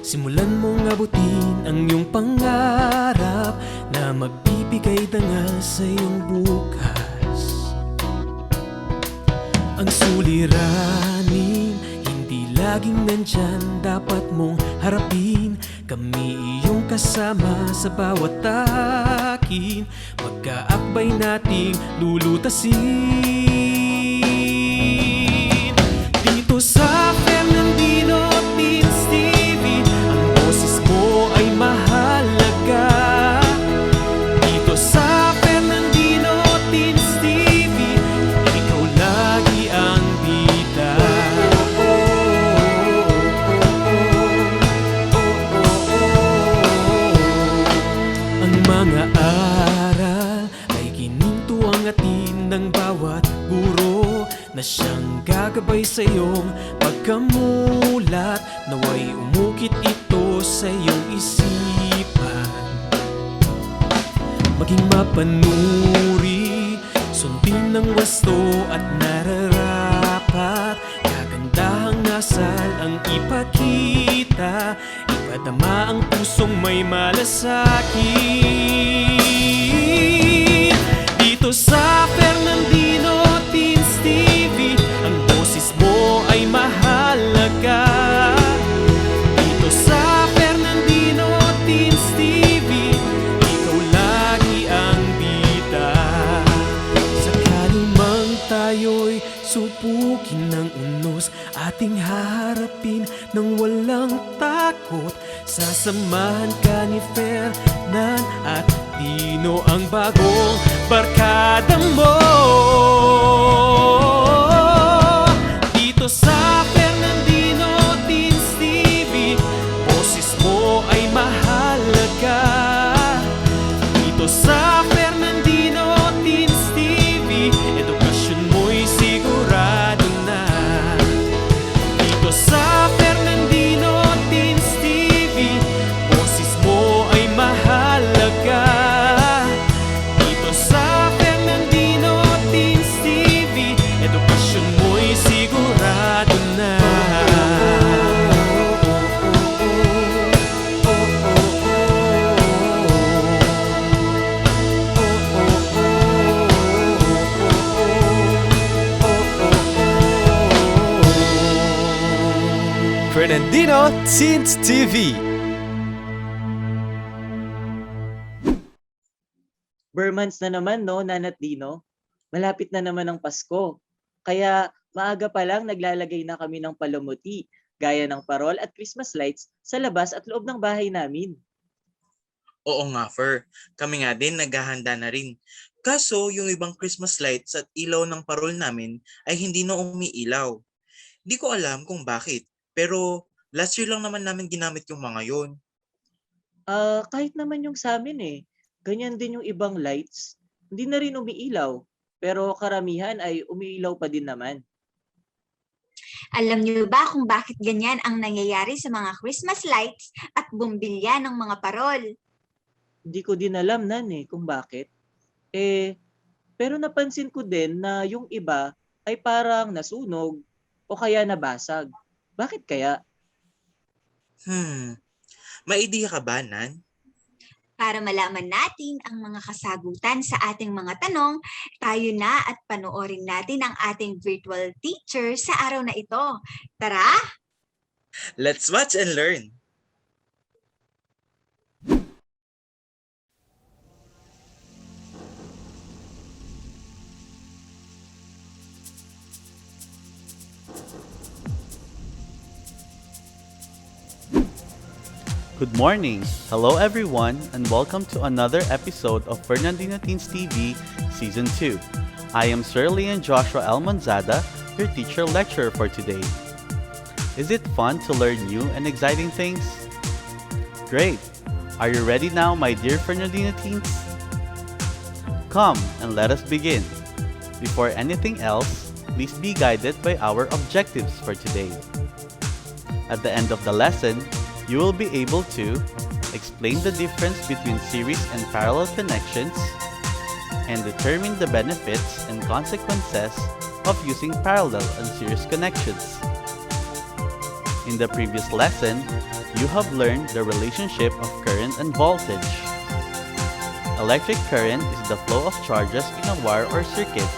Simulan mong abutin ang iyong pangarap na magbibigay dangal sa iyong bukas. Ang suliranin, hindi laging nandyan, dapat mong harapin. Kami iyong kasama sa bawat takin, magkaakbay nating lulutasin. Dito sa Fernandino Teens TV, ang boses mo ay mahalaga. Dito sa Fernandino Teens TV, ikaw lagi ang bida. Ang mga aral ay ginintuang atin ng bawat guro na siyang gagabay sa iyong pagkamulat. Naway umukit ito sa iyong isipan, maging mapanuri, sundin ng wasto at nararapat. Kagandahang asal ang ipakita, ipadama ang pusong may malasakit. Dito sa Fernandino Teens TV, ang boses mo ay mahalaga. Dito sa Fernandino Teens TV, ikaw lagi ang bida. Sakali mang tayo'y subukin ng unos, ating haharapin ng walang takot. Sasamahan ka ni Fernan at Dino, ang bagong barkada mo. Dito sa Fernandino Teens TV, boses mo ay mahalaga. Dito sa Fernandino Teens TV, edukasyon mo'y sigurado na. Dito sa Fernandino Teens TV, boses mo ay mahalaga. Dito sa Fernandino Teens TV, edukasyon mo'y sigurado na. Fernandino Teens TV. Burmans na naman, no, Nanat Dino? Malapit na naman ang Pasko. Kaya maaga pa lang naglalagay na kami ng palamuti, gaya ng parol at Christmas lights sa labas at loob ng bahay namin. Oo nga, Fer. Kami nga din naghahanda na rin. Kaso yung ibang Christmas lights at ilaw ng parol namin ay hindi na umiilaw. Di ko alam kung bakit, pero last year lang naman namin ginamit yung mga yon. Kahit naman yung sa amin eh. Ganyan din yung ibang lights. Hindi na rin umiilaw. Pero karamihan ay umiilaw pa din naman. Alam niyo ba kung bakit ganyan ang nangyayari sa mga Christmas lights at bumbilya ng mga parol? Hindi ko din alam kung bakit. Pero napansin ko din na yung iba ay parang nasunog o kaya nabasag. Bakit kaya? May idea ka ba, Nan? Para malaman natin ang mga kasagutan sa ating mga tanong, tayo na at panoorin natin ang ating virtual teacher sa araw na ito. Tara! Let's watch and learn! Good morning! Hello everyone and welcome to another episode of Fernandino Teens TV Season 2. I am Sir Leon Joshua L. Monzada, your teacher lecturer for today. Is it fun to learn new and exciting things? Great! Are you ready now, my dear Fernandino teens? Come and let us begin. Before anything else, please be guided by our objectives for today. At the end of the lesson, you will be able to explain the difference between series and parallel connections and determine the benefits and consequences of using parallel and series connections. In the previous lesson, you have learned the relationship of current and voltage. Electric current is the flow of charges in a wire or circuit,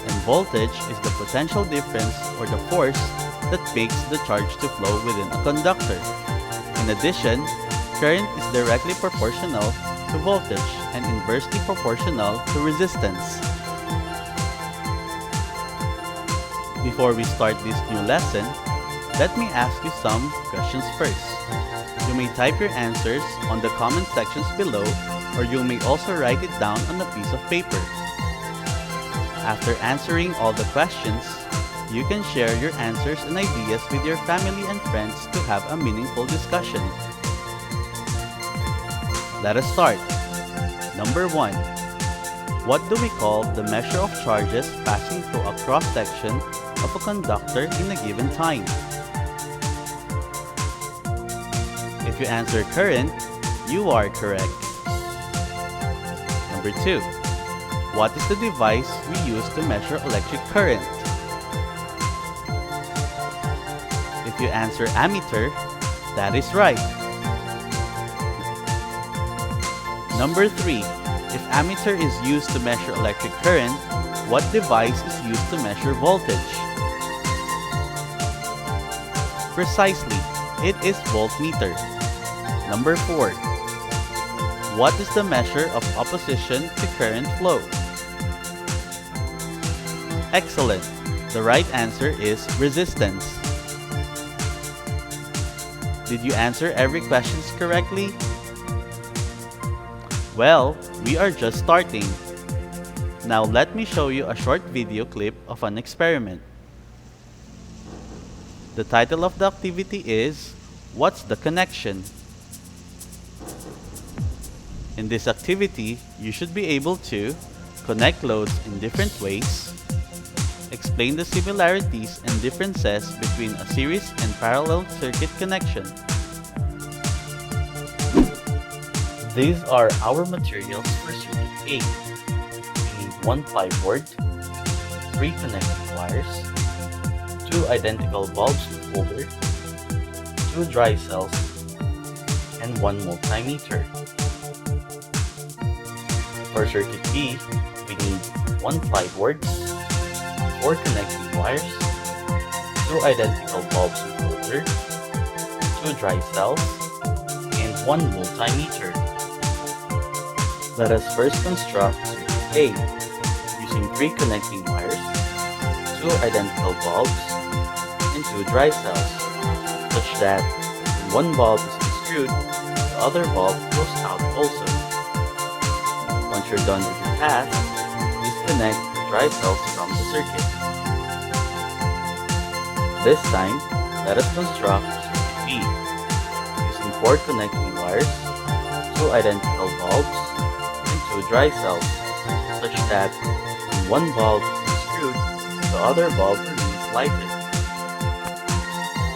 and voltage is the potential difference or the force that makes the charge to flow within a conductor. In addition, current is directly proportional to voltage and inversely proportional to resistance. Before we start this new lesson, let me ask you some questions first. You may type your answers on the comment sections below, or you may also write it down on a piece of paper. After answering all the questions, you can share your answers and ideas with your family and friends to have a meaningful discussion. Let us start. Number 1. What do we call the measure of charges passing through a cross-section of a conductor in a given time? If you answer current, you are correct. Number 2. What is the device we use to measure electric current? If you answer ammeter, that is right. Number 3. If ammeter is used to measure electric current, what device is used to measure voltage? Precisely, it is voltmeter. Number 4. What is the measure of opposition to current flow? Excellent. The right answer is resistance. Did you answer every question correctly? Well, we are just starting. Now let me show you a short video clip of an experiment. The title of the activity is, What's the Connection? In this activity, you should be able to connect loads in different ways, explain the similarities and differences between a series and parallel circuit connection. These are our materials for circuit A. We need 1 plywood, 3 connecting wires, 2 identical bulbs to holder, 2 dry cells, and 1 multimeter. For circuit B, we need 1 plywood, 4 connecting wires, 2 identical bulbs and holder, 2 dry cells, and 1 multimeter. Let us first construct circuit A using 3 connecting wires, 2 identical bulbs, and 2 dry cells, such that when one bulb is unscrewed, the other bulb goes out also. Once you're done with the task, disconnect the dry cells from the circuit. This time, let us construct circuit B using 4 connecting wires, 2 identical bulbs, and 2 dry cells, such that when one bulb is unscrewed, the other bulb remains lighted.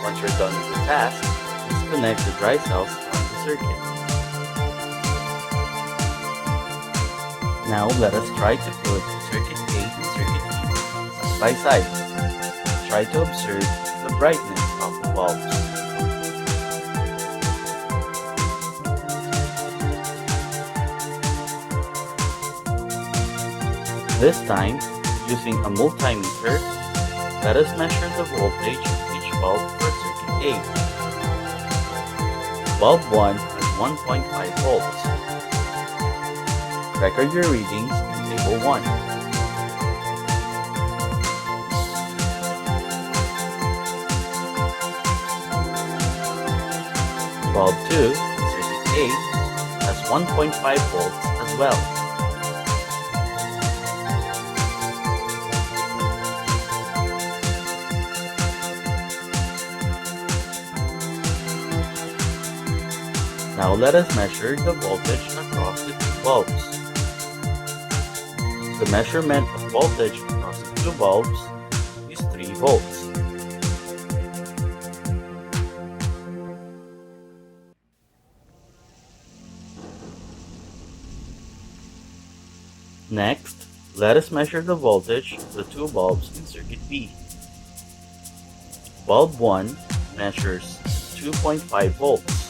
Once you're done with the task, disconnect the dry cells from the circuit. Now let us try to put circuit A and circuit B side by side. Try to observe the brightness of the bulbs. This time, using a multimeter, let us measure the voltage of each bulb for circuit A. Bulb 1 has 1.5 volts. Record your readings in Table 1. Bulb 2 in circuit A has 1.5 volts as well. Now let us measure the voltage across the 2 bulbs. The measurement of voltage across the 2 bulbs is 3 volts. Next, let us measure the voltage of the 2 bulbs in circuit B. Bulb 1 measures 2.5 volts.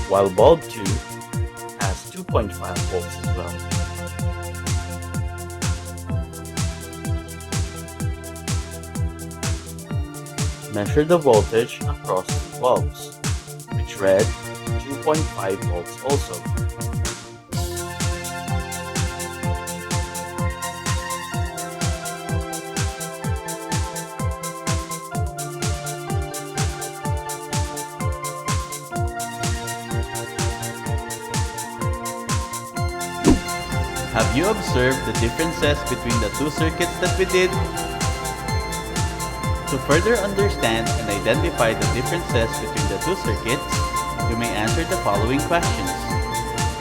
While bulb 2 has 2.5 volts as well. Measure the voltage across two bulbs, which read 2.5 volts also. Have you observed the differences between the two circuits that we did? To further understand and identify the differences between the two circuits, you may answer the following questions.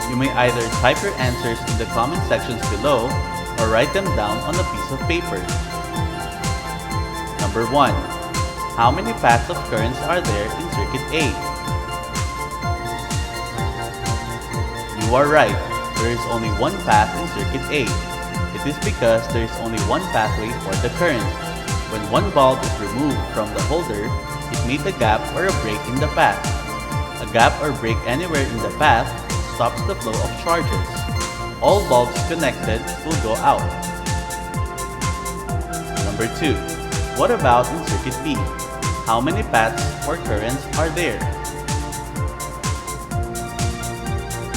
You may either type your answers in the comment sections below or write them down on a piece of paper. Number 1. How many paths of currents are there in circuit A? You are right. There is only one path in circuit A. It is because there is only one pathway for the current. When one bulb is removed from the holder, it made a gap or a break in the path. A gap or break anywhere in the path stops the flow of charges. All bulbs connected will go out. Number 2. What about in circuit B? How many paths or currents are there?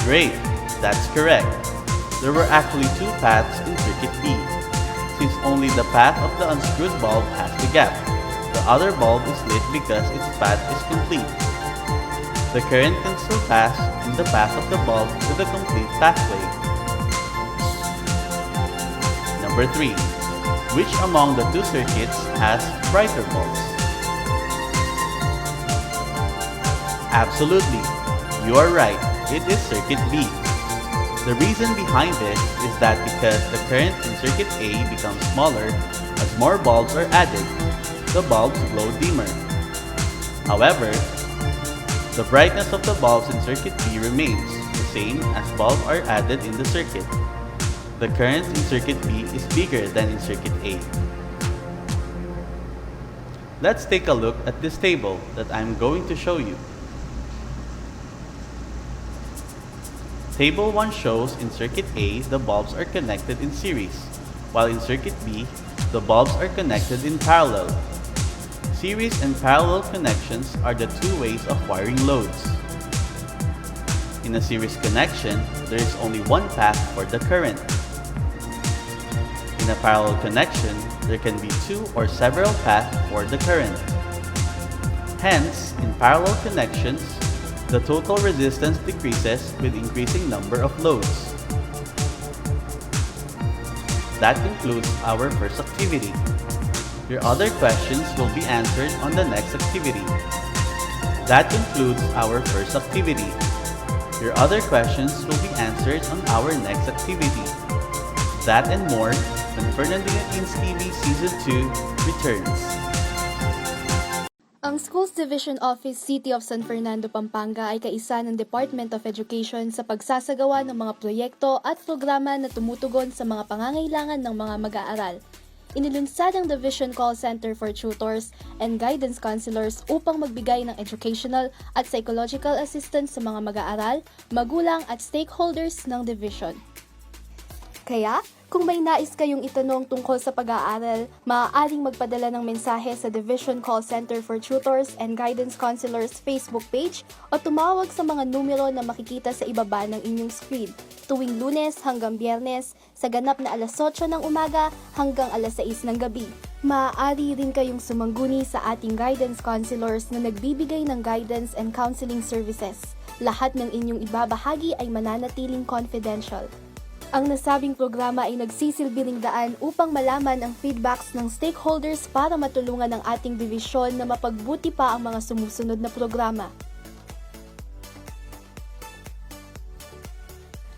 Great! That's correct. There were actually two paths in circuit B. Since only the path of the unscrewed bulb has the gap, the other bulb is lit because its path is complete. The current can still pass in the path of the bulb with a complete pathway. Number 3. Which among the two circuits has brighter bulbs? Absolutely. You are right. It is circuit B. The reason behind this is that because the current in circuit A becomes smaller as more bulbs are added, the bulbs glow dimmer. However, the brightness of the bulbs in circuit B remains the same as bulbs are added in the circuit. The current in circuit B is bigger than in circuit A. Let's take a look at this table that I'm going to show you. Table 1 shows in circuit A the bulbs are connected in series, while in circuit B, the bulbs are connected in parallel. Series and parallel connections are the two ways of wiring loads. In a series connection, there is only one path for the current. In a parallel connection, there can be two or several paths for the current. Hence, in parallel connections, the total resistance decreases with increasing number of loads. That concludes our first activity. Your other questions will be answered on the next activity. That concludes our first activity. Your other questions will be answered on our next activity. That and more when Fernandina Teens TV Season 2 returns. Ang Schools Division Office City of San Fernando, Pampanga ay kaisa ng Department of Education sa pagsasagawa ng mga proyekto at programa na tumutugon sa mga pangangailangan ng mga mag-aaral. Inilunsad ang Division Call Center for Tutors and Guidance Counselors upang magbigay ng educational at psychological assistance sa mga mag-aaral, magulang at stakeholders ng division. Kaya, kung may nais kayong itanong tungkol sa pag-aaral, maaaring magpadala ng mensahe sa Division Call Center for Tutors and Guidance Counselors Facebook page o tumawag sa mga numero na makikita sa ibaba ng inyong screen tuwing Lunes hanggang Biyernes sa ganap na alas 8 ng umaga hanggang alas 6 ng gabi. Maaari rin kayong sumangguni sa ating guidance counselors na nagbibigay ng guidance and counseling services. Lahat ng inyong ibabahagi ay mananatiling confidential. Ang nasabing programa ay nagsisilbing daan upang malaman ang feedbacks ng stakeholders para matulungan ang ating divisyon na mapagbuti pa ang mga sumusunod na programa.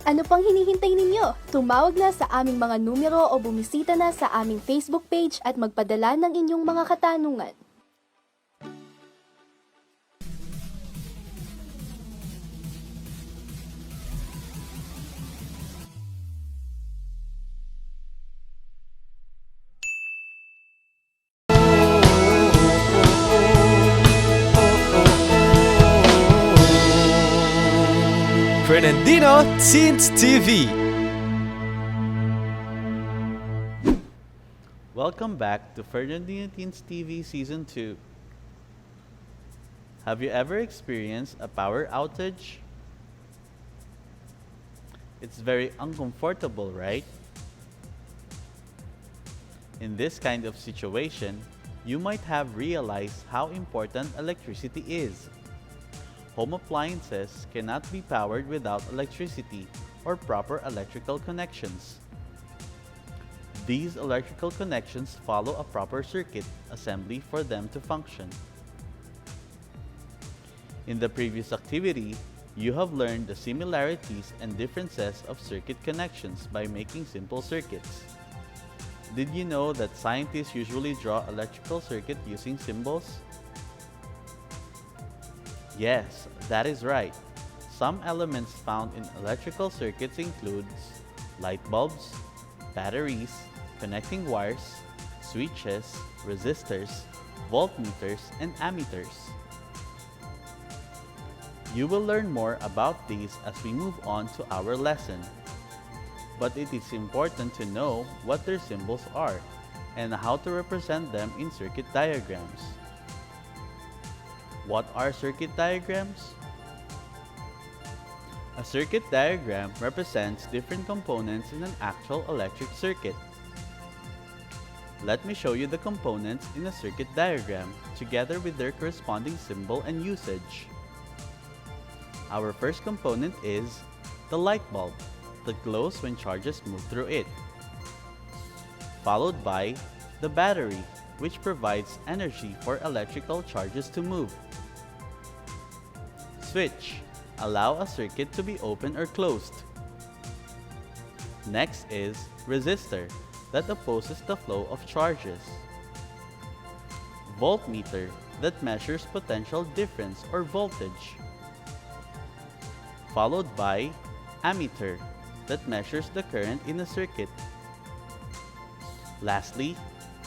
Ano pang hinihintay ninyo? Tumawag na sa aming mga numero o bumisita na sa aming Facebook page at magpadala ng inyong mga katanungan. Fernandino Teens TV. Welcome back to Fernandino Teens TV Season 2. Have you ever experienced a power outage? It's very uncomfortable, right? In this kind of situation, you might have realized how important electricity is. Home appliances cannot be powered without electricity or proper electrical connections. These electrical connections follow a proper circuit assembly for them to function. In the previous activity, you have learned the similarities and differences of circuit connections by making simple circuits. Did you know that scientists usually draw electrical circuit using symbols? Yes, that is right. Some elements found in electrical circuits includes light bulbs, batteries, connecting wires, switches, resistors, voltmeters, and ammeters. You will learn more about these as we move on to our lesson. But it is important to know what their symbols are and how to represent them in circuit diagrams. What are circuit diagrams? A circuit diagram represents different components in an actual electric circuit. Let me show you the components in a circuit diagram together with their corresponding symbol and usage. Our first component is the light bulb that glows when charges move through it, followed by the battery, which provides energy for electrical charges to move. Switch, allow a circuit to be open or closed. Next is resistor, that opposes the flow of charges. Voltmeter, that measures potential difference or voltage. Followed by ammeter, that measures the current in a circuit. Lastly,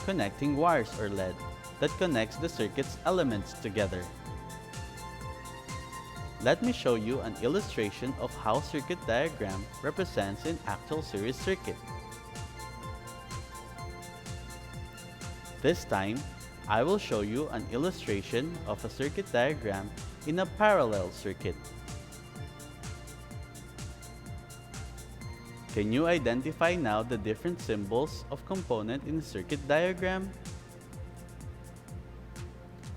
connecting wires or LED, that connects the circuit's elements together. Let me show you an illustration of how circuit diagram represents an actual series circuit. This time, I will show you an illustration of a circuit diagram in a parallel circuit. Can you identify now the different symbols of component in a circuit diagram?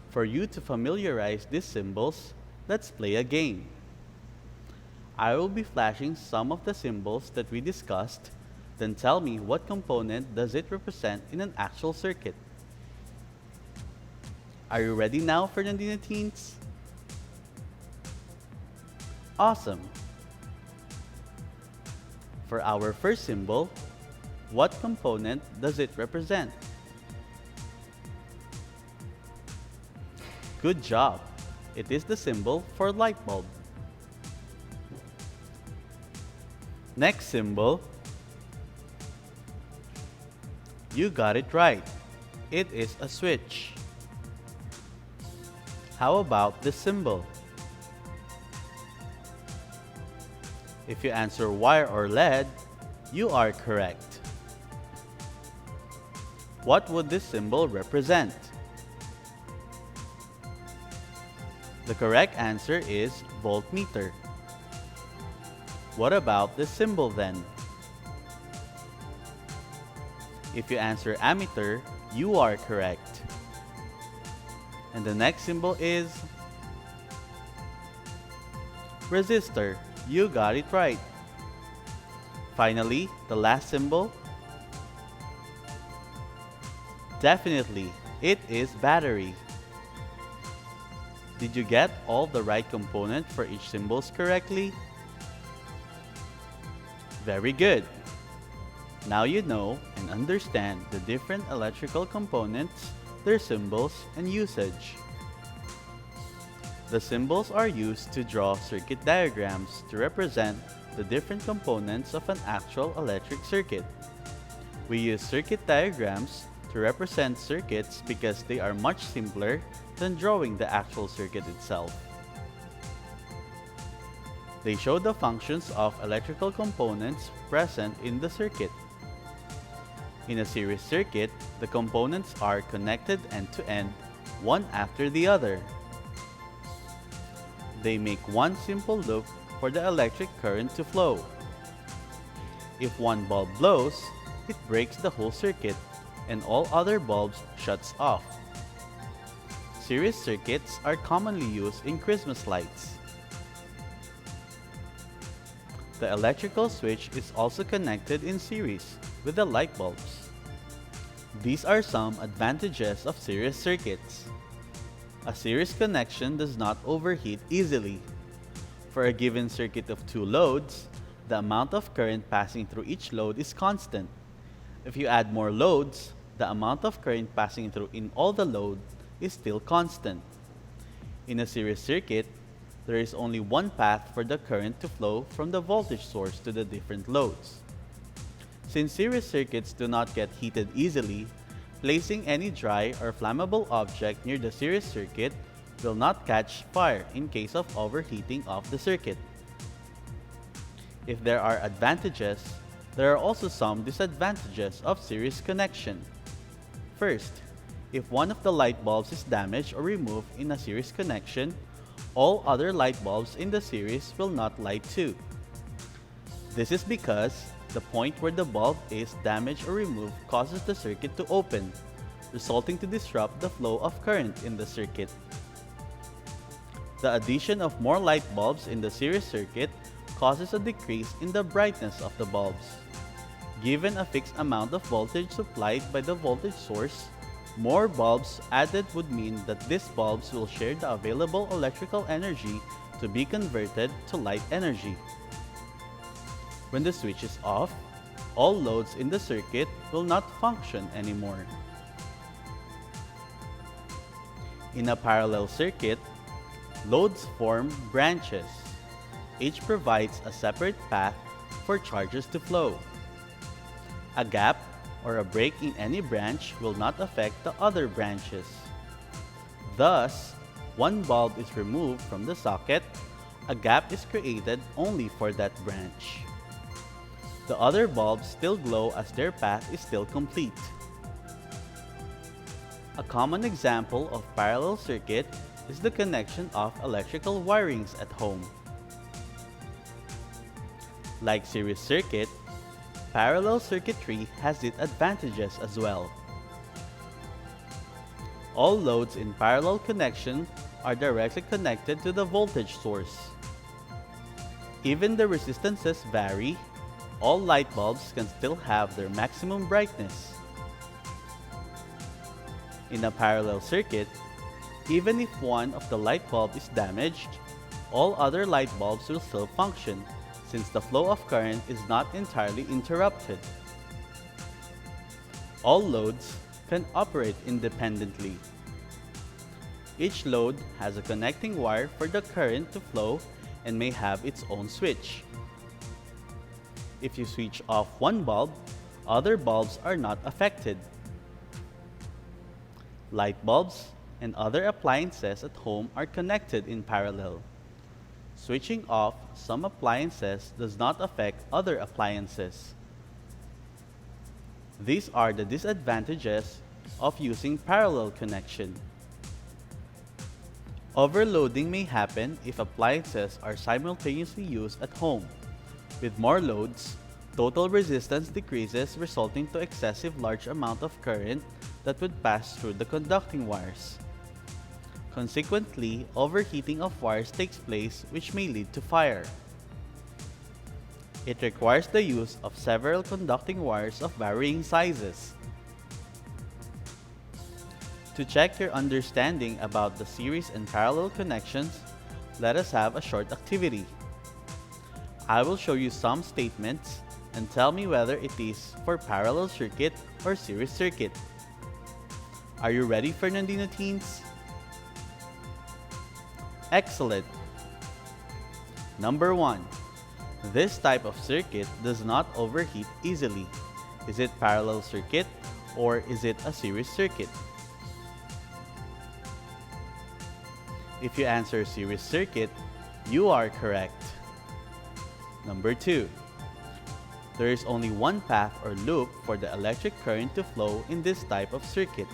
For you to familiarize these symbols, let's play a game. I will be flashing some of the symbols that we discussed, then tell me what component does it represent in an actual circuit. Are you ready now, Fernandino teens? Awesome! For our first symbol, what component does it represent? Good job! It is the symbol for light bulb. Next symbol. You got it right. It is a switch. How about this symbol? If you answer wire or LED, you are correct. What would this symbol represent? The correct answer is voltmeter. What about this symbol then? If you answer ammeter, you are correct. And the next symbol is resistor. You got it right. Finally, the last symbol. Definitely, it is battery. Did you get all the right component for each symbols correctly? Very good. Now you know and understand the different electrical components, their symbols, and usage. The symbols are used to draw circuit diagrams to represent the different components of an actual electric circuit. We use circuit diagrams to represent circuits because they are much simpler than drawing the actual circuit itself. They show the functions of electrical components present in the circuit. In a series circuit, the components are connected end-to-end, one after the other. They make one simple loop for the electric current to flow. If one bulb blows, it breaks the whole circuit, and all other bulbs shuts off. Series circuits are commonly used in Christmas lights. The electrical switch is also connected in series with the light bulbs. These are some advantages of series circuits. A series connection does not overheat easily. For a given circuit of two loads, the amount of current passing through each load is constant. If you add more loads, the amount of current passing through in all the load is still constant. In a series circuit, there is only one path for the current to flow from the voltage source to the different loads. Since series circuits do not get heated easily, placing any dry or flammable object near the series circuit will not catch fire in case of overheating of the circuit. If there are advantages, there are also some disadvantages of series connection. First, if one of the light bulbs is damaged or removed in a series connection, all other light bulbs in the series will not light too. This is because the point where the bulb is damaged or removed causes the circuit to open, resulting to disrupt the flow of current in the circuit. The addition of more light bulbs in the series circuit causes a decrease in the brightness of the bulbs. Given a fixed amount of voltage supplied by the voltage source, more bulbs added would mean that these bulbs will share the available electrical energy to be converted to light energy. When the switch is off, all loads in the circuit will not function anymore. In a parallel circuit, loads form branches. Each provides a separate path for charges to flow. A gap or a break in any branch will not affect the other branches. Thus, one bulb is removed from the socket, a gap is created only for that branch. The other bulbs still glow as their path is still complete. A common example of parallel circuit is the connection of electrical wirings at home. Like series circuit, parallel circuitry has its advantages as well. All loads in parallel connection are directly connected to the voltage source. Even the resistances vary, all light bulbs can still have their maximum brightness. In a parallel circuit, even if one of the light bulb is damaged, all other light bulbs will still function since the flow of current is not entirely interrupted. All loads can operate independently. Each load has a connecting wire for the current to flow and may have its own switch. If you switch off one bulb, other bulbs are not affected. Light bulbs and other appliances at home are connected in parallel. Switching off some appliances does not affect other appliances. These are the disadvantages of using parallel connection. Overloading may happen if appliances are simultaneously used at home. With more loads, total resistance decreases, resulting to excessive large amount of current that would pass through the conducting wires. Consequently, overheating of wires takes place, which may lead to fire. It requires the use of several conducting wires of varying sizes. To check your understanding about the series and parallel connections, let us have a short activity. I will show you some statements and tell me whether it is for parallel circuit or series circuit. Are you ready, Fernandino teens? Excellent! Number 1. This type of circuit does not overheat easily. Is it parallel circuit or is it a series circuit? If you answer series circuit, you are correct. Number 2. There is only one path or loop for the electric current to flow in this type of circuit.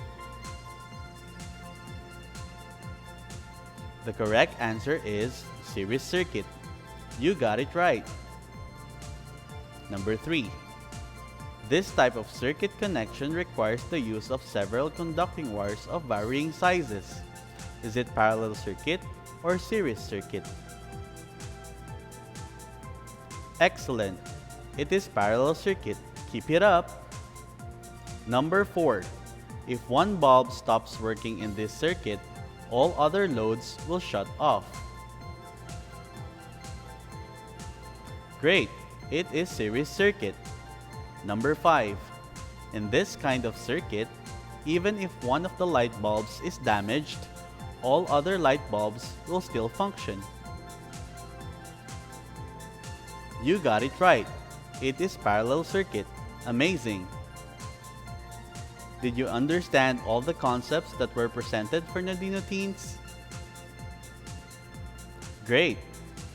The correct answer is series circuit. You got it right. Number 3. This type of circuit connection requires the use of several conducting wires of varying sizes. Is it parallel circuit or series circuit? Excellent! It is parallel circuit. Keep it up! Number 4. If one bulb stops working in this circuit, all other loads will shut off. Great! It is series circuit. Number 5. In this kind of circuit, even if one of the light bulbs is damaged, all other light bulbs will still function. You got it right. It is parallel circuit. Amazing! Did you understand all the concepts that were presented for Fernandino teens? Great!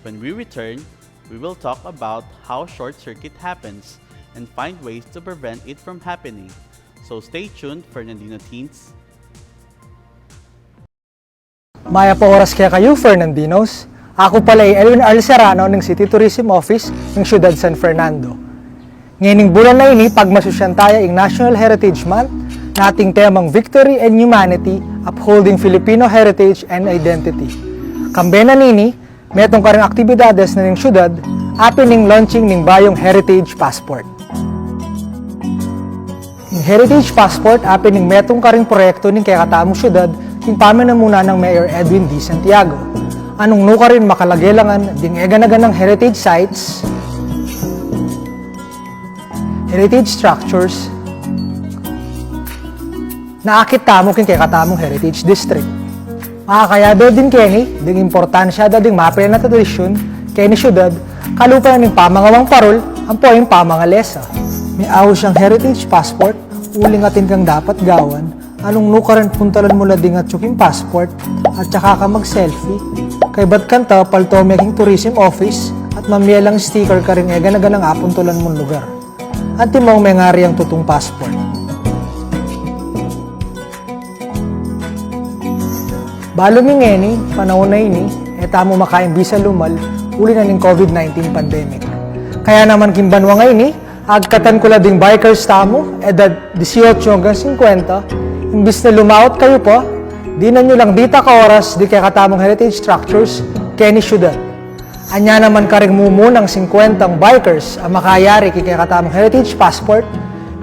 When we return, we will talk about how short circuit happens and find ways to prevent it from happening. So stay tuned, Fernandino teens. Maya pa oras kaya kayo, Fernandinos. Ako pala ay Elwin Arl Serrano ng City Tourism Office ng Siyudad San Fernando. Ngayong bulan na ini, pagmasusyan tayo ang National Heritage Month na ating temang Victory and Humanity, Upholding Filipino Heritage and Identity. Kambena nini, metong karang aktibidades na ng siyudad, apin ng launching ng bayong Heritage Passport. Yung Heritage Passport, apin ng metong karing proyekto ng kaya katamong siyudad, yung pamanamuna ng Mayor Edwin D. Santiago. Anong nuka rin makalagelangan ding eganagan ng heritage sites, heritage structures, na akit tamo kin kay katamong heritage district. Makakayado din kini, ding importansya da ding mapil na tradisyon kay ni syudad, kalupa ng pamangawang parol, ang po yung pamangalesa. May aho siyang heritage passport, uling atin kang dapat gawan, anong nukaran puntalan mo lading at tsuking passport, at saka ka mag-selfie. Kay ba't kanta, palto making tourism office, at mamiyalang sticker ka rin eganagan ng apuntulan mong lugar. At timong may ngari ang tutong passport. Balo mingeni, panahon na ini, etamo makain bisa lumal, uli na ng COVID-19 pandemic. Kaya naman kimbanwa ngayon agkatan ko lading bikers tamo, edad 18 hanggang 50, imbis na lumaot kayo po, di na nyo lang dita ka oras di kaya katamong heritage structures, kaya ni syudad. Anya naman karing mumunang 50 bikers ang makayari kaya katamong heritage passport,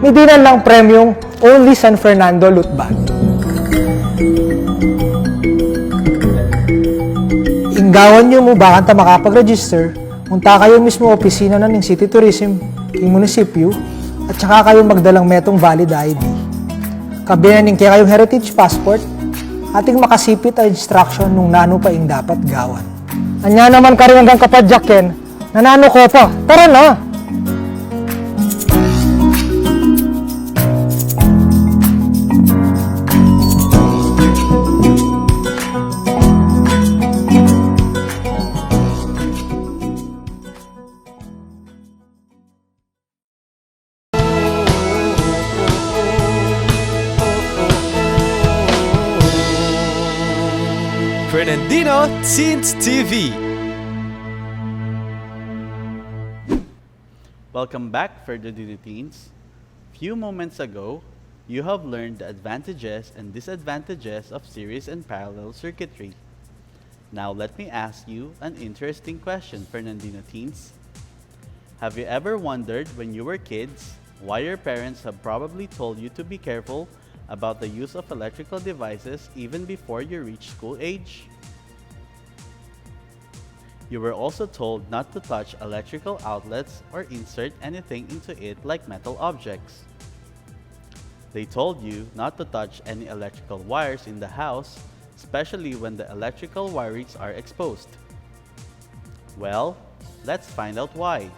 may di na lang premium only San Fernando loot bag. Inggawan nyo mo bakit ta makapag-register, munta kayo mismo opisina na ng City Tourism, ng munisipyo, at saka kayo magdalang metong valid ID. Kabinan kaya kayong heritage passport, ating makasipit ang instruction nung nano pa ing dapat gawan. Anya naman ka rin hanggang kapadyakin, nanano ko pa, tara na! Fernandino Teens TV. Welcome back, Fernandino teens. Few moments ago, you have learned the advantages and disadvantages of series and parallel circuitry. Now let me ask you an interesting question, Fernandino teens. Have you ever wondered when you were kids why your parents have probably told you to be careful about the use of electrical devices even before you reach school age? You were also told not to touch electrical outlets or insert anything into it like metal objects. They told you not to touch any electrical wires in the house, especially when the electrical wirings are exposed. Well, let's find out why.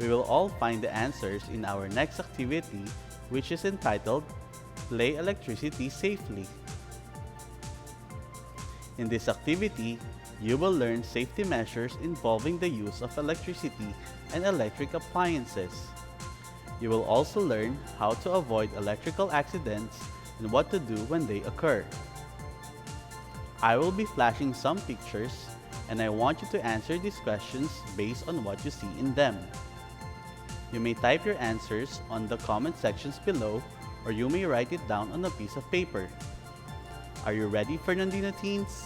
We will all find the answers in our next activity, which is entitled Play Electricity Safely. In this activity, You will learn safety measures involving the use of electricity and electric appliances. You will also learn how to avoid electrical accidents and what to do when they occur. I will be flashing some pictures, and I want you to answer these questions based on what you see in them. You may type your answers on the comment sections below, or you may write it down on a piece of paper. Are you ready, Fernandino teens?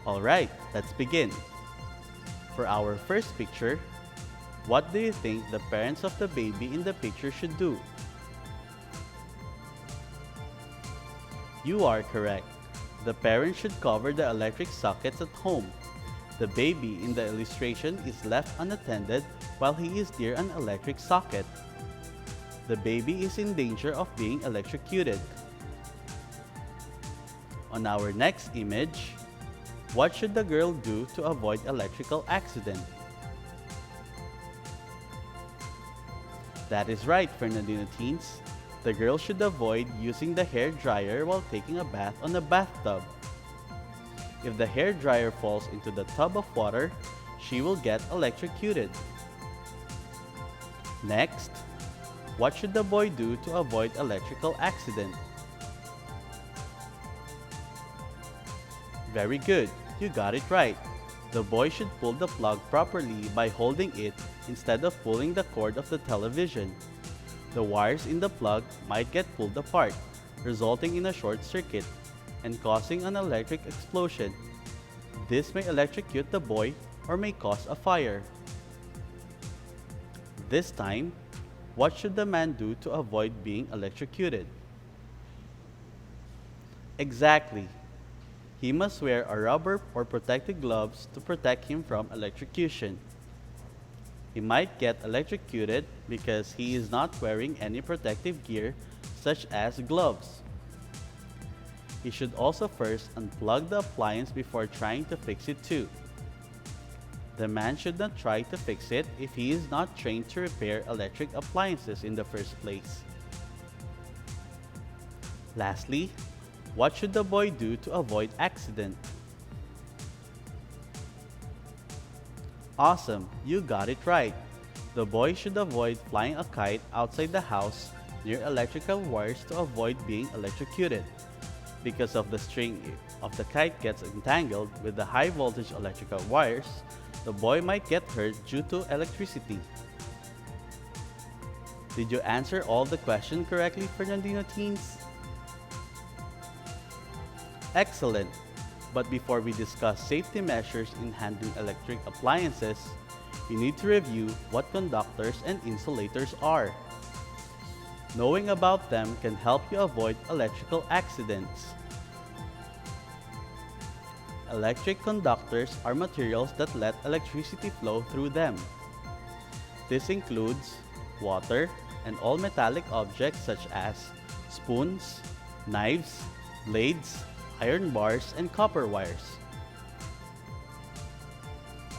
Alright, let's begin. For our first picture, what do you think the parents of the baby in the picture should do? You are correct. The parents should cover the electric sockets at home. The baby in the illustration is left unattended while he is near an electric socket. The baby is in danger of being electrocuted. On our next image, what should the girl do to avoid electrical accident? That is right, Fernandino teens. The girl should avoid using the hair dryer while taking a bath on a bathtub. If the hair dryer falls into the tub of water, she will get electrocuted. Next, what should the boy do to avoid electrical accident? Very good, you got it right. The boy should pull the plug properly by holding it instead of pulling the cord of the television. The wires in the plug might get pulled apart, resulting in a short circuit and causing an electric explosion. This may electrocute the boy or may cause a fire. This time, what should the man do to avoid being electrocuted? Exactly. He must wear a rubber or protective gloves to protect him from electrocution. He might get electrocuted because he is not wearing any protective gear such as gloves. He should also first unplug the appliance before trying to fix it too. The man should not try to fix it if he is not trained to repair electric appliances in the first place. Lastly, what should the boy do to avoid accident? Awesome, you got it right. The boy should avoid flying a kite outside the house near electrical wires to avoid being electrocuted. Because of the string of the kite gets entangled with the high voltage electrical wires, the boy might get hurt due to electricity. Did you answer all the questions correctly, Fernandino teens? Excellent! But before we discuss safety measures in handling electric appliances, you need to review what conductors and insulators are. Knowing about them can help you avoid electrical accidents. Electric conductors are materials that let electricity flow through them. This includes water and all metallic objects such as spoons, knives, blades, iron bars, and copper wires.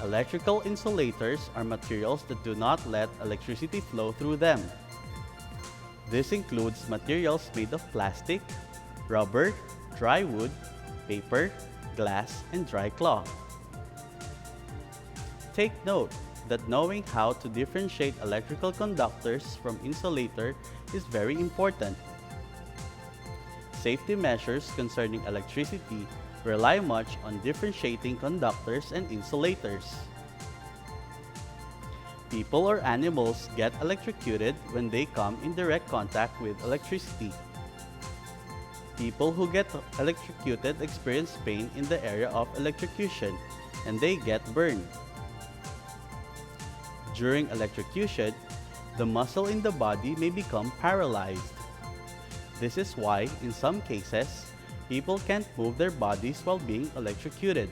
Electrical insulators are materials that do not let electricity flow through them. This includes materials made of plastic, rubber, dry wood, paper, glass, and dry cloth. Take note that knowing how to differentiate electrical conductors from insulator is very important. Safety measures concerning electricity rely much on differentiating conductors and insulators. People or animals get electrocuted when they come in direct contact with electricity. People who get electrocuted experience pain in the area of electrocution, and they get burned. During electrocution, the muscle in the body may become paralyzed. This is why, in some cases, people can't move their bodies while being electrocuted.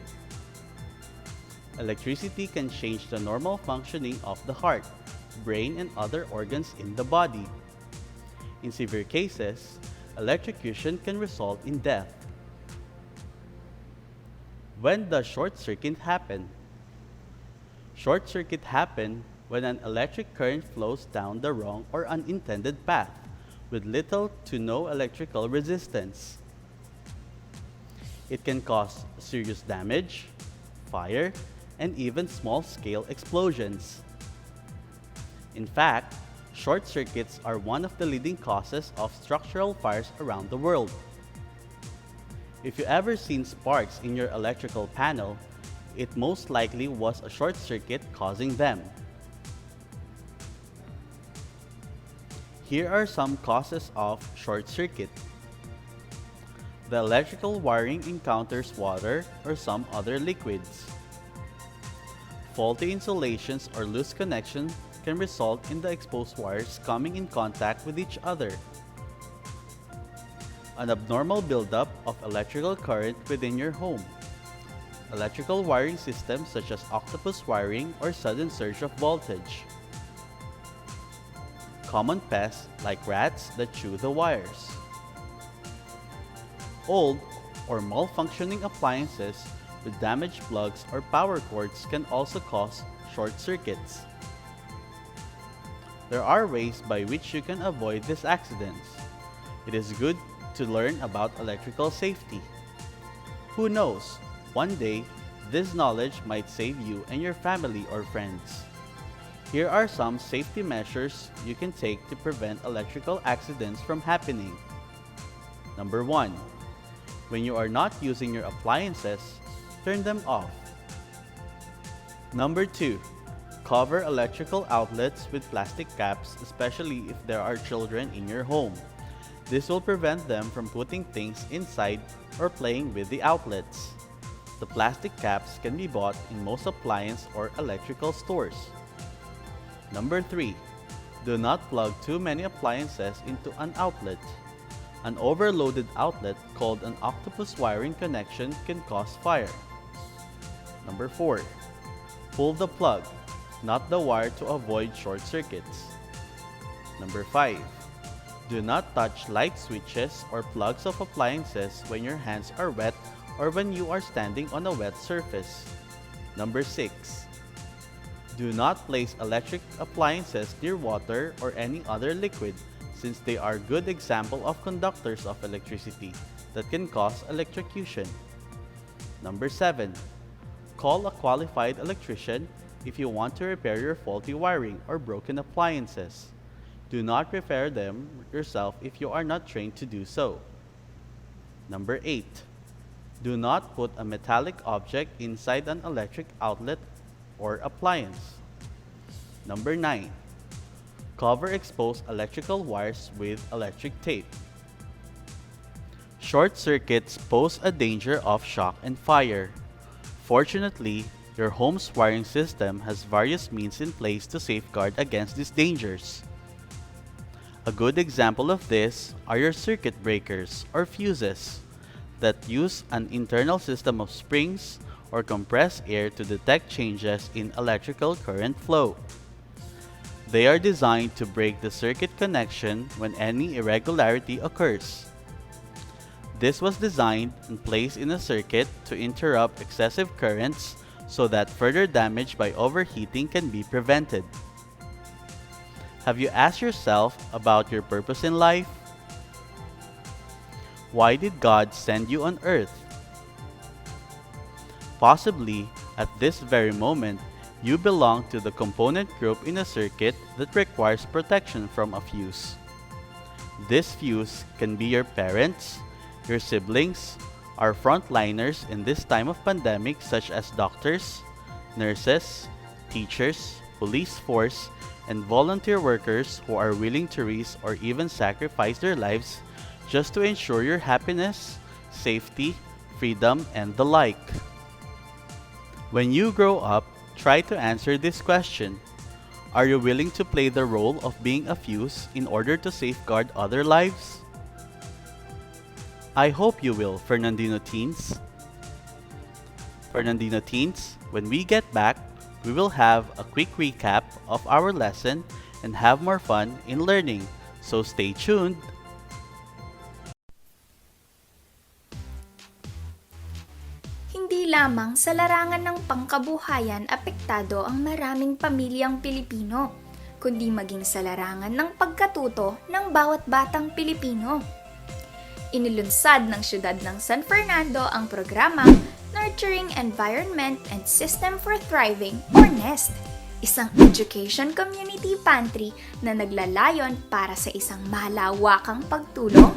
Electricity can change the normal functioning of the heart, brain, and other organs in the body. In severe cases, electrocution can result in death. When does short circuit happen? Short circuit happen when an electric current flows down the wrong or unintended path with little to no electrical resistance. It can cause serious damage, fire, and even small-scale explosions. In fact, short circuits are one of the leading causes of structural fires around the world. If you ever seen sparks in your electrical panel, it most likely was a short circuit causing them. Here are some causes of short circuit. The electrical wiring encounters water or some other liquids. Faulty insulations or loose connection can result in the exposed wires coming in contact with each other. An abnormal buildup of electrical current within your home. Electrical wiring systems such as octopus wiring or sudden surge of voltage. Common pests like rats that chew the wires. Old or malfunctioning appliances with damaged plugs or power cords can also cause short circuits. There are ways by which you can avoid these accidents. It is good to learn about electrical safety. Who knows, one day, this knowledge might save you and your family or friends. Here are some safety measures you can take to prevent electrical accidents from happening. Number 1. When you are not using your appliances, turn them off. Number 2. Cover electrical outlets with plastic caps, especially if there are children in your home. This will prevent them from putting things inside or playing with the outlets. The plastic caps can be bought in most appliance or electrical stores. Number 3. Do not plug too many appliances into an outlet. An overloaded outlet called an octopus wiring connection can cause fire. Number 4. Pull the plug, not the wire, to avoid short circuits. Number 5. Do not touch light switches or plugs of appliances when your hands are wet or when you are standing on a wet surface. Number 6. Do not place electric appliances near water or any other liquid, since they are good example of conductors of electricity that can cause electrocution. Number 7. Call a qualified electrician if you want to repair your faulty wiring or broken appliances. Do not repair them yourself if you are not trained to do so. Number 8. Do not put a metallic object inside an electric outlet or appliance. Number 9. Cover exposed electrical wires with electric tape. Short circuits pose a danger of shock and fire. Fortunately, your home's wiring system has various means in place to safeguard against these dangers. A good example of this are your circuit breakers or fuses that use an internal system of springs or compressed air to detect changes in electrical current flow. They are designed to break the circuit connection when any irregularity occurs. This was designed and placed in a circuit to interrupt excessive currents so that further damage by overheating can be prevented. Have you asked yourself about your purpose in life? Why did God send you on earth? Possibly, at this very moment, you belong to the component group in a circuit that requires protection from a fuse. This fuse can be your parents, your siblings, our frontliners in this time of pandemic such as doctors, nurses, teachers, police force, and volunteer workers who are willing to risk or even sacrifice their lives just to ensure your happiness, safety, freedom, and the like. When you grow up, try to answer this question. Are you willing to play the role of being a fuse in order to safeguard other lives? I hope you will, Fernandino Teens. Fernandino Teens, when we get back, we will have a quick recap of our lesson and have more fun in learning. So stay tuned! Hindi lamang sa larangan ng pangkabuhayan apektado ang maraming pamilyang Pilipino, kundi maging sa larangan ng pagkatuto ng bawat batang Pilipino. Inilunsad ng siyudad ng San Fernando ang programang Nurturing Environment and System for Thriving or NEST, isang education community pantry na naglalayon para sa isang malawakang pagtulong,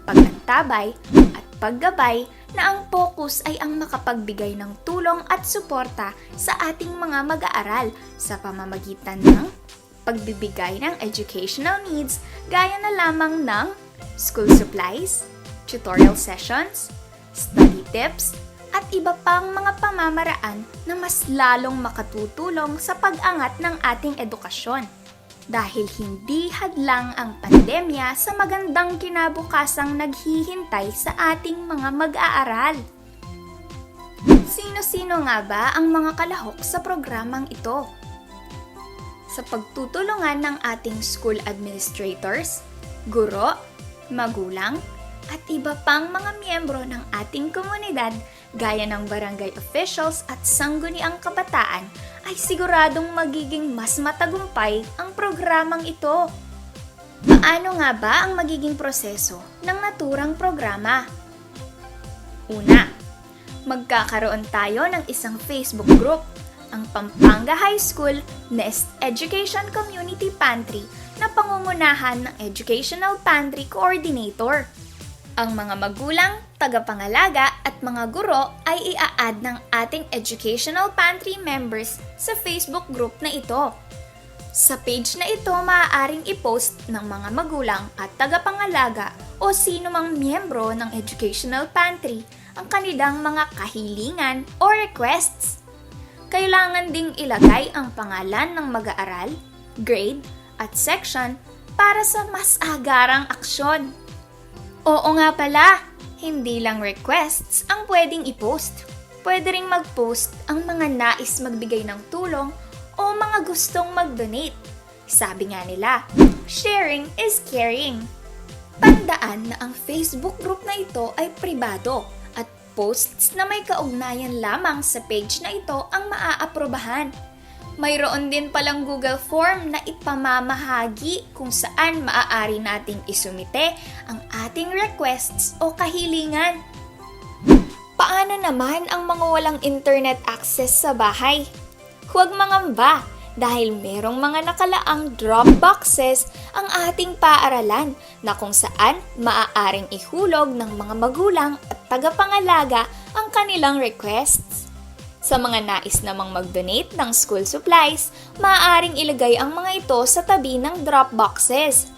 paglantabay at paggabay na ang focus ay ang makapagbigay ng tulong at suporta sa ating mga mag-aaral sa pamamagitan ng pagbibigay ng educational needs gaya na lamang ng school supplies, tutorial sessions, study tips, at iba pang mga pamamaraan na mas lalong makatutulong sa pag-angat ng ating edukasyon. Dahil hindi hadlang ang pandemya sa magandang kinabukasang naghihintay sa ating mga mag-aaral. Sino-sino nga ba ang mga kalahok sa programang ito? Sa pagtutulungan ng ating school administrators, guro, magulang, at iba pang mga miyembro ng ating komunidad gaya ng barangay officials at sangguniang kabataan ay siguradong magiging mas matagumpay ang programang ito. Paano nga ba ang magiging proseso ng naturang programa? Una, magkakaroon tayo ng isang Facebook group, ang Pampanga High School NEST Education Community Pantry na pangungunahan ng Educational Pantry Coordinator. Ang mga magulang, tagapangalaga at mga guro ay ia-add ng ating Educational Pantry members sa Facebook group na ito. Sa page na ito maaaring i-post ng mga magulang at tagapangalaga o sino mang miyembro ng Educational Pantry ang kanilang mga kahilingan o requests. Kailangan ding ilagay ang pangalan ng mag-aaral, grade at section para sa mas agarang aksyon. Oo nga pala, hindi lang requests ang pwedeng i-post. Pwede ring mag-post ang mga nais magbigay ng tulong o mga gustong mag-donate. Sabi nga nila, sharing is caring. Tandaan na ang Facebook group na ito ay pribado at posts na may kaugnayan lamang sa page na ito ang maaaprobahan. Mayroon din palang Google Form na ipamamahagi kung saan maaari nating isumite ang ating requests o kahilingan. Paano naman ang mga walang internet access sa bahay? Huwag mangamba dahil merong mga nakalaang drop boxes ang ating paaralan na kung saan maaaring ihulog ng mga magulang at tagapangalaga ang kanilang requests. Sa mga nais namang mag-donate ng school supplies, maaaring ilagay ang mga ito sa tabi ng drop boxes.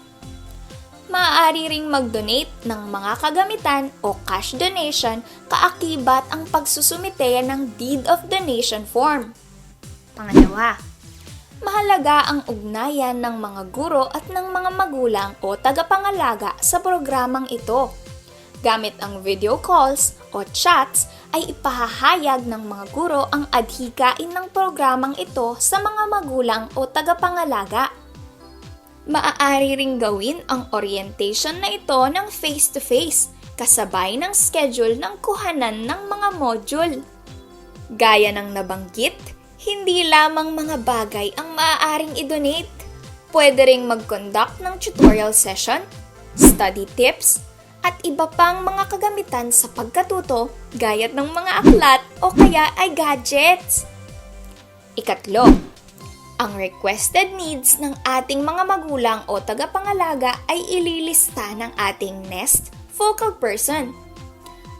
Maaari ring mag-donate ng mga kagamitan o cash donation kaakibat ang pagsusumite ng deed of donation form. Pangalawa, mahalaga ang ugnayan ng mga guro at ng mga magulang o tagapangalaga sa programang ito. Gamit ang video calls o chats ay ipahahayag ng mga guro ang adhikain ng programang ito sa mga magulang o tagapangalaga. Maaari ring gawin ang orientation na ito ng face-to-face kasabay ng schedule ng kuhanan ng mga module. Gaya ng nabanggit, hindi lamang mga bagay ang maaaring i-donate. Pwede ring mag-conduct ng tutorial session, study tips, at iba pang mga kagamitan sa pagkatuto gaya ng mga aklat o kaya ay gadgets. Ikatlo, ang requested needs ng ating mga magulang o tagapangalaga ay ililista ng ating NEST focal person.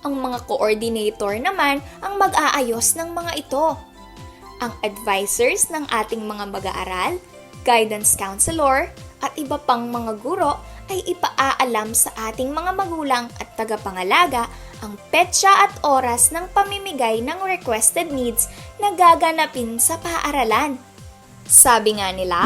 Ang mga coordinator naman ang mag-aayos ng mga ito. Ang advisors ng ating mga mag-aaral, guidance counselor, at iba pang mga guro ay ipaaalam sa ating mga magulang at tagapangalaga ang petsa at oras ng pamimigay ng requested needs na gaganapin sa paaralan. Sabi nga nila,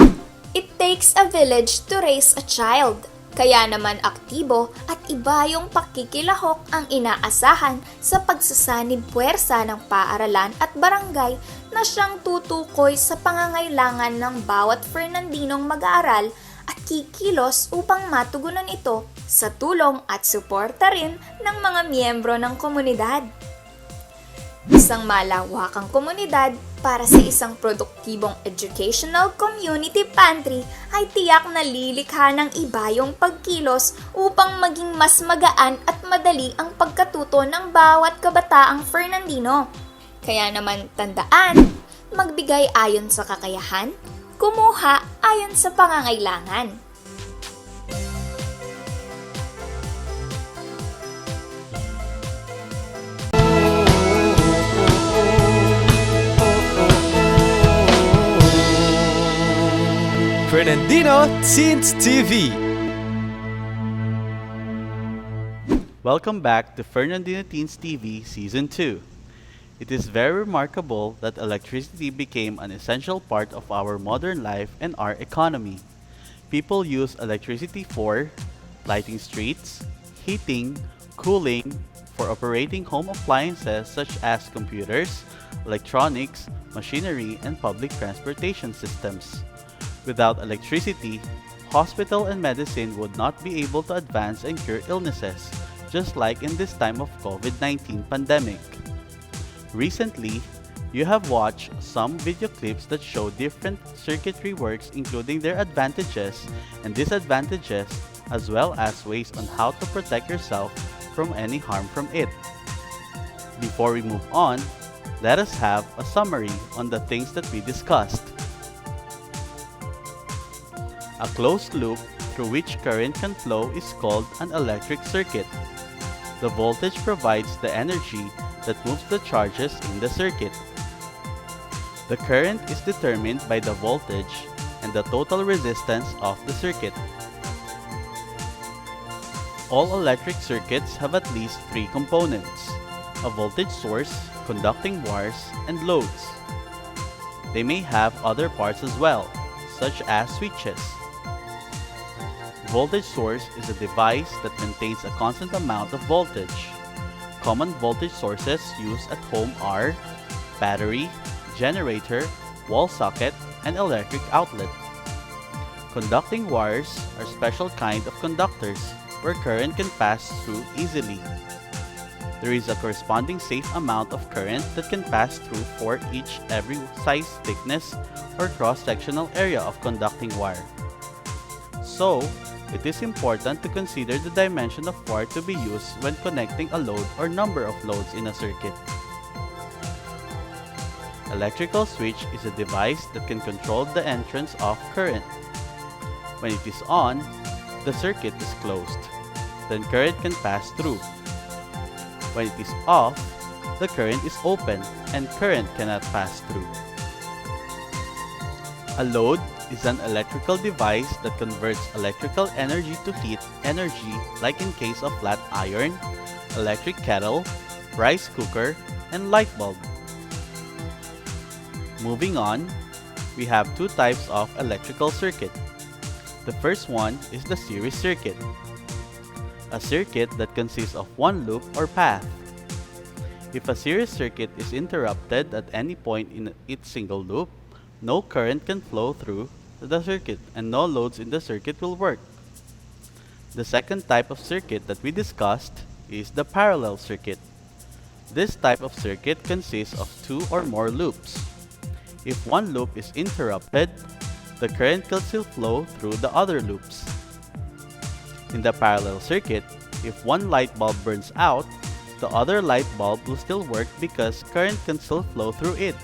it takes a village to raise a child. Kaya naman aktibo at iba yung pakikilahok ang inaasahan sa pagsasanib puwersa ng paaralan at barangay na siyang tutukoy sa pangangailangan ng bawat Fernandinong mag-aaral at kikilos upang matugunan ito sa tulong at suporta rin ng mga miyembro ng komunidad. isang malawakang komunidad para sa isang produktibong educational community pantry ay tiyak na lilikha ng iba yung pagkilos upang maging mas magaan at madali ang pagkatuto ng bawat kabataang Fernandino. Kaya naman tandaan, magbigay ayon sa kakayahan, kumuha ayon sa pangangailangan. Fernandino Teens TV. Welcome back to Fernandino Teens TV Season 2. It is very remarkable that electricity became an essential part of our modern life and our economy. People use electricity for lighting streets, heating, cooling, for operating home appliances such as computers, electronics, machinery, and public transportation systems. Without electricity, hospital and medicine would not be able to advance and cure illnesses, just like in this time of COVID-19 pandemic. Recently, you have watched some video clips that show different circuitry works, including their advantages and disadvantages, as well as ways on how to protect yourself from any harm from it. Before we move on, let us have a summary on the things that we discussed. A closed loop through which current can flow is called an electric circuit. The voltage provides the energy that moves the charges in the circuit. The current is determined by the voltage and the total resistance of the circuit. All electric circuits have at least three components: a voltage source, conducting wires, and loads. They may have other parts as well, such as switches. Voltage source is a device that maintains a constant amount of voltage. Common voltage sources used at home are battery, generator, wall socket, and electric outlet. Conducting wires are a special kind of conductors where current can pass through easily. There is a corresponding safe amount of current that can pass through for every size, thickness, or cross-sectional area of conducting wire. So, it is important to consider the dimension of wire to be used when connecting a load or number of loads in a circuit. Electrical switch is a device that can control the entrance of current. When it is on, the circuit is closed. Then current can pass through. When it is off, the current is open and current cannot pass through. A load is an electrical device that converts electrical energy to heat energy, like in case of flat iron, electric kettle, rice cooker, and light bulb. Moving on, we have two types of electrical circuit. The first one is the series circuit, a circuit that consists of one loop or path. If a series circuit is interrupted at any point in its single loop, no current can flow through the circuit and no loads in the circuit will work. The second type of circuit that we discussed is the parallel circuit. This type of circuit consists of two or more loops. If one loop is interrupted, the current can still flow through the other loops. In the parallel circuit, if one light bulb burns out, the other light bulb will still work because current can still flow through it.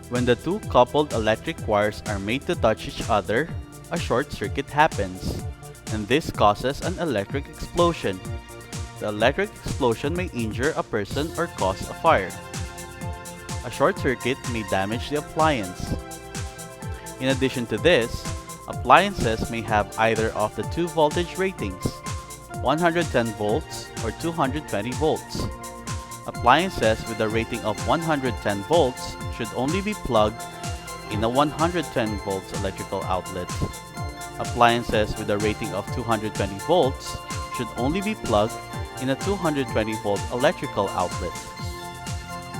When the two coupled electric wires are made to touch each other, a short circuit happens, and this causes an electric explosion. The electric explosion may injure a person or cause a fire. A short circuit may damage the appliance. In addition to this, appliances may have either of the two voltage ratings, 110 volts or 220 volts. Appliances with a rating of 110 volts should only be plugged in a 110 volts electrical outlet. Appliances with a rating of 220 volts should only be plugged in a 220 volt electrical outlet.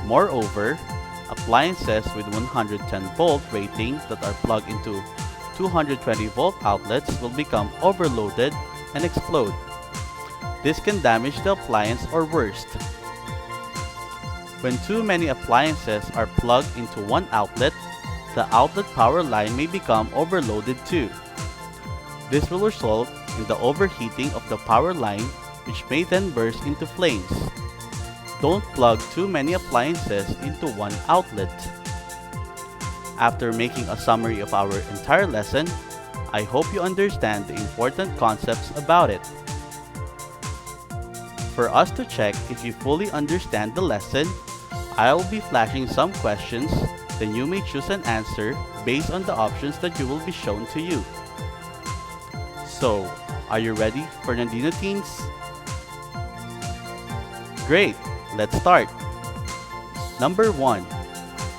Moreover, appliances with 110 volt rating that are plugged into 220 volt outlets will become overloaded and explode. This can damage the appliance or worse. When too many appliances are plugged into one outlet, the outlet power line may become overloaded too. This will result in the overheating of the power line, which may then burst into flames. Don't plug too many appliances into one outlet. After making a summary of our entire lesson, I hope you understand the important concepts about it. For us to check if you fully understand the lesson, I'll be flashing some questions, then you may choose an answer based on the options that will be shown to you. So, are you ready, Fernandino teens? Great, let's start. Number 1.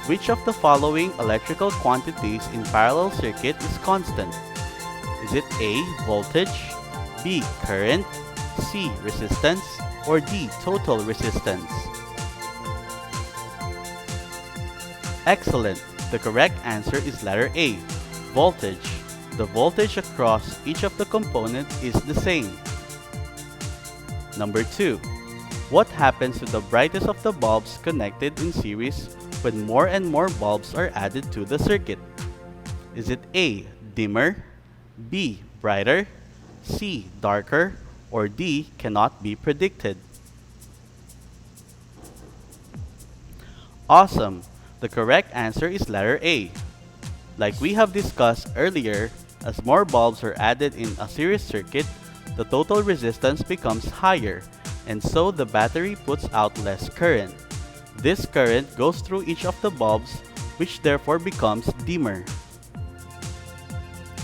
Which of the following electrical quantities in parallel circuit is constant? Is it A, voltage, B, current, C, resistance, or D, total resistance? Excellent! The correct answer is letter A, voltage. The voltage across each of the components is the same. Number 2. What happens to the brightness of the bulbs connected in series when more and more bulbs are added to the circuit? Is it A, dimmer, B, brighter, C, darker, or D, cannot be predicted? Awesome! The correct answer is letter A. Like we have discussed earlier, as more bulbs are added in a series circuit, the total resistance becomes higher, and so the battery puts out less current. This current goes through each of the bulbs, which therefore becomes dimmer.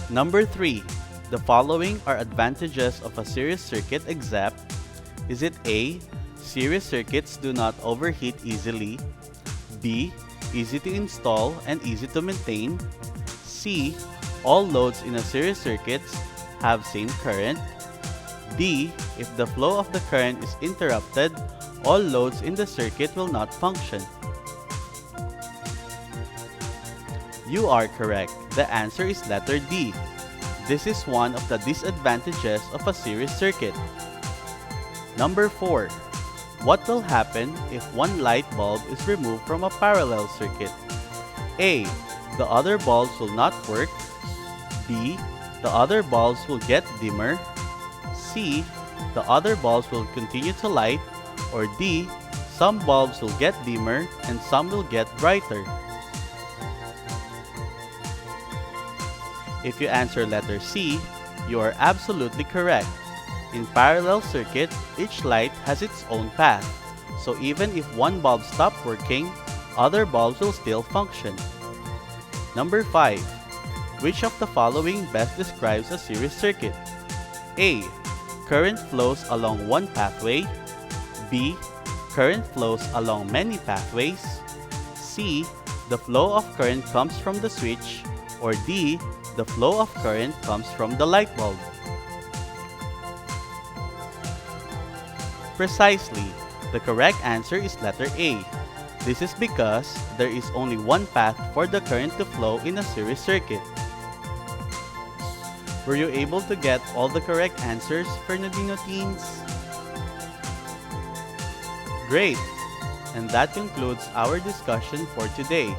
Number 3. The following are advantages of a series circuit except: is it A, series circuits do not overheat easily, B, easy to install and easy to maintain, C, all loads in a series circuits have same current, D, if the flow of the current is interrupted, all loads in the circuit will not function. You are correct. The answer is letter D. This is one of the disadvantages of a series circuit. Number 4. What will happen if one light bulb is removed from a parallel circuit? A, the other bulbs will not work. B, the other bulbs will get dimmer. C, the other bulbs will continue to light. Or D, some bulbs will get dimmer and some will get brighter. If you answer letter C, you are absolutely correct. In parallel circuit, each light has its own path, so even if one bulb stops working, other bulbs will still function. Number 5. Which of the following best describes a series circuit? A, current flows along one pathway. B, current flows along many pathways. C, the flow of current comes from the switch. Or D, the flow of current comes from the light bulb. Precisely, the correct answer is letter A. This is because there is only one path for the current to flow in a series circuit. Were you able to get all the correct answers, Fernandino teens? Great! And that concludes our discussion for today.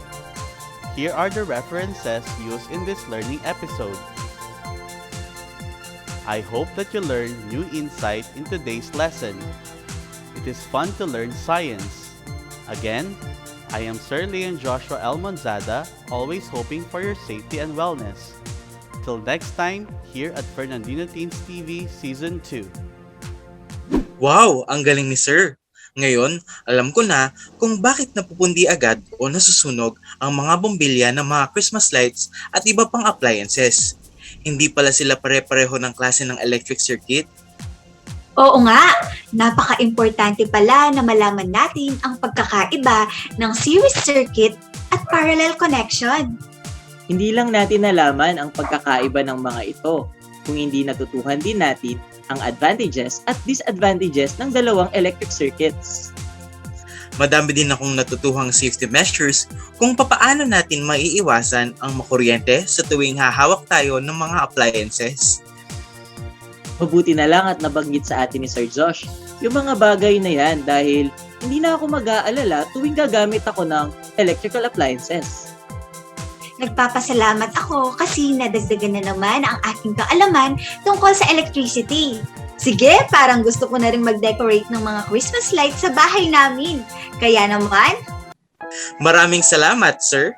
Here are the references used in this learning episode. I hope that you learned new insight in today's lesson. It is fun to learn science. Again, I am Sir Leon Joshua L. Monzada, always hoping for your safety and wellness. Till next time, here at Fernandino Teens TV Season 2. Wow, ang galing ni Sir! Ngayon, alam ko na kung bakit napupundi agad o nasusunog ang mga bombilya ng mga Christmas lights at iba pang appliances. Hindi pala sila pare-pareho ng klase ng electric circuit. Oo nga, napaka-importante pala na malaman natin ang pagkakaiba ng series circuit at parallel connection. Hindi lang natin nalaman ang pagkakaiba ng mga ito, kung hindi natutuhan din natin ang advantages at disadvantages ng dalawang electric circuits. Madami din akong natutuhang safety measures kung papaano natin maiiwasan ang makuryente sa tuwing hahawak tayo ng mga appliances. Mabuti na lang at nabanggit sa atin ni Sir Josh yung mga bagay na yan dahil hindi na ako mag-aalala tuwing gagamit ako ng electrical appliances. Nagpapasalamat ako kasi nadagdagan na naman ang aking kaalaman tungkol sa electricity. Sige, parang gusto ko na rin mag-decorate ng mga Christmas lights sa bahay namin. Kaya naman, Maraming salamat, sir.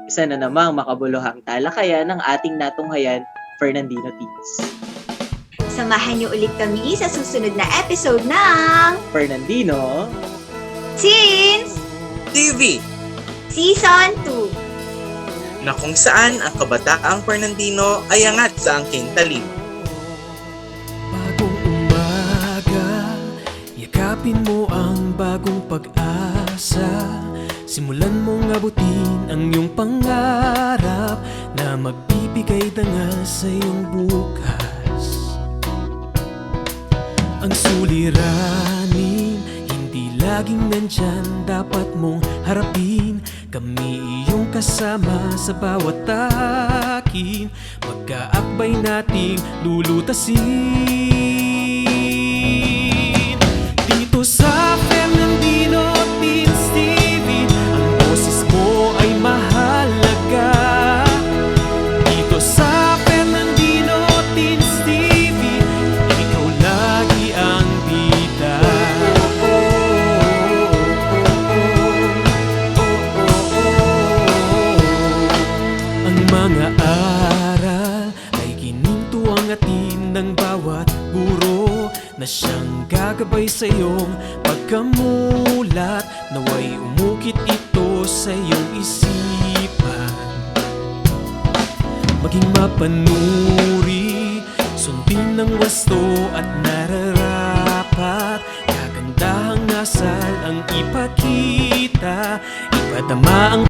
Isa na namang makabuluhang talakayan ng ating natunghayan, Fernandino Teens. samahan niyo ulit kami sa susunod na episode ng Fernandino Teens TV, Season 2. na kung saan ang kabataang Fernandino ay angat sa angking talim. Bagong umaga, yakapin mo ang bagong pag-asa. Simulan mong abutin ang iyong pangarap na magbibigay dangal sa iyong bukas. Ang suliranin, hindi laging nandyan, dapat mong harapin. Kami iyong kasama sa bawat takin, magkaakbay nating lulutasin. Dito sa Fernandino Teens TV, ang boses mo ay mahalaga. Dito sa Fernandino Teens TV, ikaw lagi ang bida. Ang mga aral ay ginintuang atin ng bawat guro na siyang gagabay sa iyong pagkamulat. Naway umukit ito sa iyong isipan. Maging mapanuri, sundin ng wasto at nararapat. Kagandahang asal ang ipakita, ipadama ang